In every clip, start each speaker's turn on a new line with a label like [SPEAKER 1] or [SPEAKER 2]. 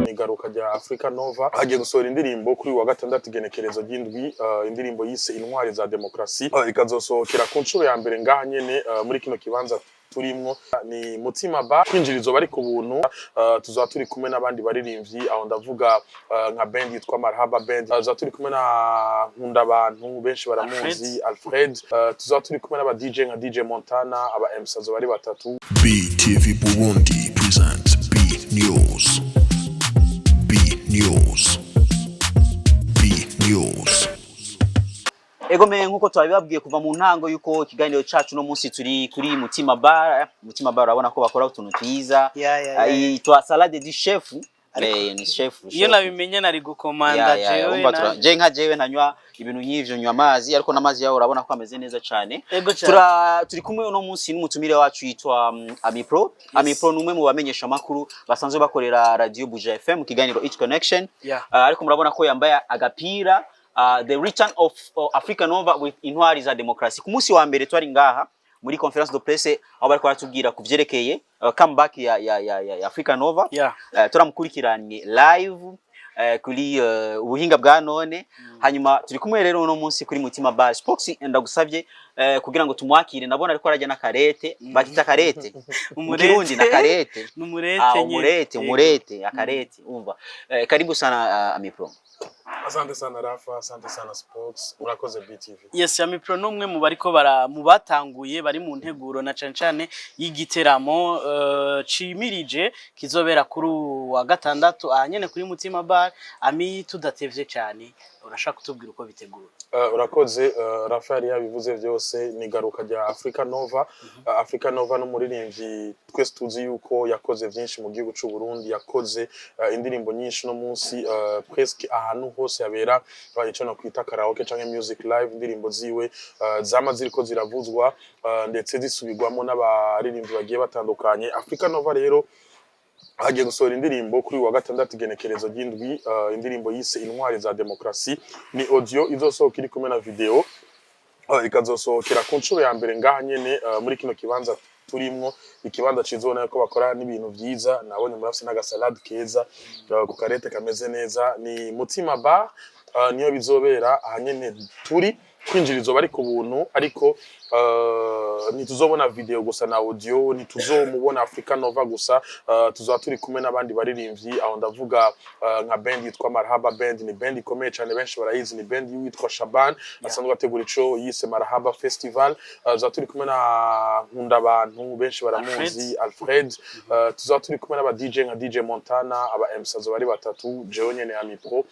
[SPEAKER 1] Igaruka rya Africa Nova hagiye gusohora indirimbo kuri wa gatandatu igenekerezo ry'indwi, indirimbo yise Intwari za Demokrasi, ikazosohokera ku nshuro ya mbere ngaha nyene muri kino kibanza turimwo ni Mutima Bar. Kwinjirizo bari ku buntu, tuzaba turi kumwe n'abandi baririmbyi, aho ndavuga nka band yitwa Marhaba Band, tuzaba turi kumwe na Nkunda Abantu benshi baramuzi Alfred, tuzaba turi kumwe n'aba DJ nka DJ Montana, aba MCs bari batatu.
[SPEAKER 2] BTV Burundi presents B News. B News. B News.
[SPEAKER 3] Ego me nkuko twabibabwiye kuva mu ntango yuko ikiganiro cacu no munsi turi kuri Mutima Bar. Mutima Bar urabona ko bakora utuntu twiza. Yitwa Salade du Chef. Ni chef.
[SPEAKER 4] Iyo nabimenye nari gukomanda jewe.
[SPEAKER 3] Je nka jewe ntanywa ibintu nk'ivyo, nywa amazi, ariko n'amazi yawe urabona ko ameze neza cyane. Turi kumwe no munsi n'umutumire wacu yitwa Amipro. Amipro numwe mu bamenyesha makuru basanzwe bakorera Radio Buja FM kiganiro Each Connection. Ariko murabona ko yambaye agapira the return of Africa Nova with Intwari za Demokrasi. Ku munsi wa mbere twari ngaha muri conference de presse aho bari kwaratubwira kuvyerekeye comeback ya Africa Nova. Turamukurikiranye live kuri ubuhinga bwa none. Hanyuma turi kumwe rero no munsi kuri Mutima Bar. Spox ndagusavye kugira ngo tumwakire, nabona ariko arajya na karete, bakita karete mu Kirundi na karete umurete akarete umva. Karibu sana Amipro.
[SPEAKER 1] Asante sana Rafa, asante sana Spox, urakoze BTV.
[SPEAKER 4] Yes, Amipro numwe mu bariko mu batanguye bari mu nteguro na cancane y'igiteramo cimirije kizobera kuri wa gatandatu ahanyene kuri Mutima Bar. Ami tudatevye cyane, urashaka kutubwira uko bitegura?
[SPEAKER 1] Urakoze Rafael yabivuze byose. Ni garuka rya Africa Nova. Africa Nova no muririmbyi twese tuzi yuko yakoze byinshi mu gihugu cy'u Burundi, yakoze indirimbo nyinshi no munsi presque ahantu hose yabera ico no kwita karaoke canke music live. Indirimbo ziwe zama ziriko ziravuzwa ndetse zisubirwamo n'abaririmbyi bagiye batandukanye. Africa Nova rero hagiye gusohora indirimbo kuri wa gatandatu igenekerezo ry'indwi, indirimbo yise Intwari za Demokrasi. Ni audio izosohoka iri kumwe na video, ikazosohokera ku nshuro ya mbere ngaha nyene muri kino kibanza turimwo. Ikibanza cizona ko bakora n'ibintu vyiza, nabonye murafise n'agasalade keza ku karete kameze neza. Ni Mutima Bar, niyo bizobera ahanyene turi. Kwinjirizo bari ku buntu, ariko ntituzobona video gusa na audio, ntituzomubona Africa Nova gusa. Tuzaba turi kumwe n'abandi baririmbyi, aho ndavuga nka band yitwa Marhaba Band. Ni band ikomeye cyane, benshi barayizi. Ni band yitwa Shaban asanzwe ategura ico yise Marhaba Festival. Tuzaba turi kumwe na Nkunda Abantu benshi baramuzi Alfred. Tuzaba turi kumwe n'aba DJ nka DJ Montana, aba MCs bari batatu, jewe nyene Amipro,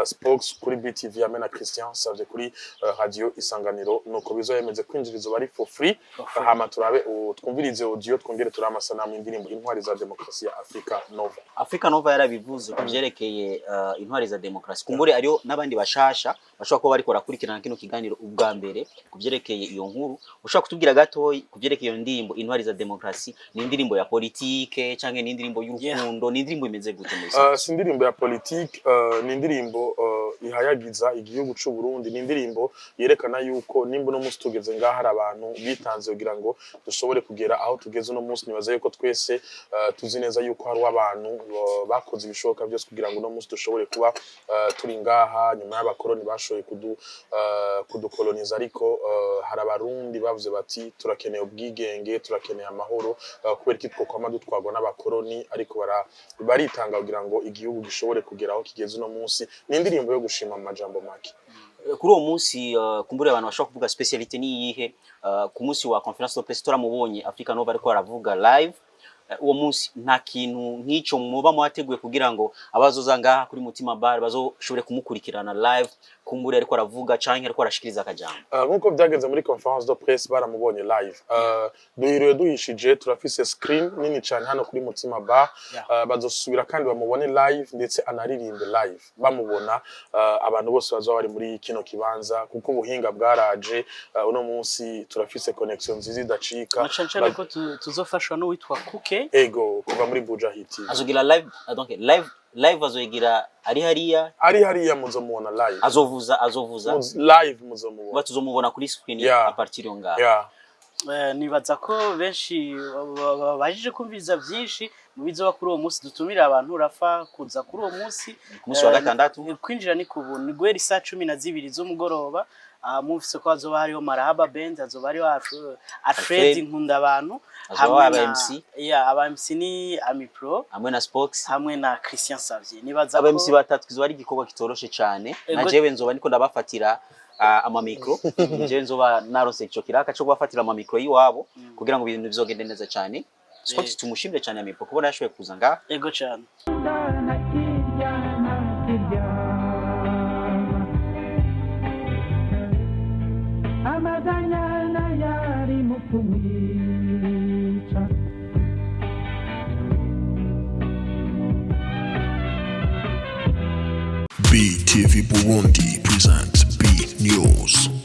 [SPEAKER 1] Spox kuri BTV amena Christian Savye kuri Radio Isanganiro. Nuko bizoyemeze kwinjirizo bari for free. Hama turabe twumvirize audio, twongere turamasanamu indirimbo Intwari za Demokrasi ya Africa Nova.
[SPEAKER 3] Africa Nova yarabivuze kuvyerekeye Intwari za Demokrasi. Kumbure ariyo nabandi bashasha bashobora kuba bariko barakurikirana kino kiganiro ubwa mbere kuvyerekeye iyo nkuru. Ushaka kutubwira gatoyi kuvyerekeye iyo ndirimbo Intwari za Demokrasi? Ni indirimbo ya politike canke ni indirimbo y'urukundo? Ni indirimbo imeze gute mbese?
[SPEAKER 1] Si indirimbo ya politike, ni indirimbo ihayagiza igihugu cy'u Burundi. Ni indirimbo yerekana yuko nimba no munsi tugeze ngaha hari abantu bitanze kugira ngo dushobore kugera aho tugeze no munsi. Nibaza yuko twese tuzi neza yuko hari abantu bakoze ibishoboka byose kugira ngo no munsi dushobore kuba turi ngaha. Nyuma y'abakoroni bashoboye kudukoloniza, ariko hari abarundi bavuze bati turakeneye ubwigenge, turakeneye amahoro, kubera iki twokwama dutwagwa n'abakoroni, ariko baritanga kugira ngo igihugu gishobore kugera aho kigeze no munsi. Ni indirimbo yo gushima mu majambo make.
[SPEAKER 3] Kuri uwo munsi kumbure abantu bashaka kuvuga speciality ni yihe? Ku munsi wa conference de presse turamubonye Africa Nova ariko aravuga live. Uwo munsi nta kintu nk'ico muba mwateguye kugira ngo abazoza ngaha kuri Mutima Bar bazoshobore kumukurikirana live, kumbure ariko aravuga canke ariko arashikiriza akajambo?
[SPEAKER 1] Nkuko byagenze muri conference de presse baramubonye live. Duhiriwe duhishije, turafise screen nini cyane hano kuri Mutima Bar. Bazosubira kandi bamubone live ndetse anaririmbe live, bamubona abantu bose bazaba bari muri kino kibanza, kuko ubuhinga bwaraje. Uno munsi turafise connection nziza idacika.
[SPEAKER 4] Macancane ko tuzofashwa no witwa Kuke.
[SPEAKER 1] Ego kuva muri Buja Hit.
[SPEAKER 3] Azogira live, donc live azoyigira ari hariya muzomubona live. Azovuza
[SPEAKER 1] live muzomubona.
[SPEAKER 3] Batuzomubona kuri screen a partir yo ngaha.
[SPEAKER 4] nibaza ko benshi babajije kumviriza byinshi mu bizoba kuri uwo munsi. Dutumira abantu Rafa kuza kuri uwo munsi
[SPEAKER 3] ku munsi wa gatandatu.
[SPEAKER 4] Kwinjira ni ku buntu, guhera isaa 12 z'umugoroba. Mufise ko hazoba hariho Marahaba Band, hazoba hariho Alfred Nkunda abantu,
[SPEAKER 3] hamwe aba MC.
[SPEAKER 4] Aba MC ni Ami Pro
[SPEAKER 3] hamwe na Spox
[SPEAKER 4] hamwe na Christian Xavier. Nibaza ko
[SPEAKER 3] aba MC batatu kizoba ari igikorwa kitoroshe cyane. Na jewe nzoba niko ndabafatira ama micro. Jewe nzoba narose ico kiraka cyo kubafatira ama micro yiwabo kugira ngo ibintu bizogende neza cyane. Spox tumushimire cyane Ami Pro kubona yashoboye kuza ngaha.
[SPEAKER 4] Ego cyane.
[SPEAKER 2] BTV Burundi presents B News.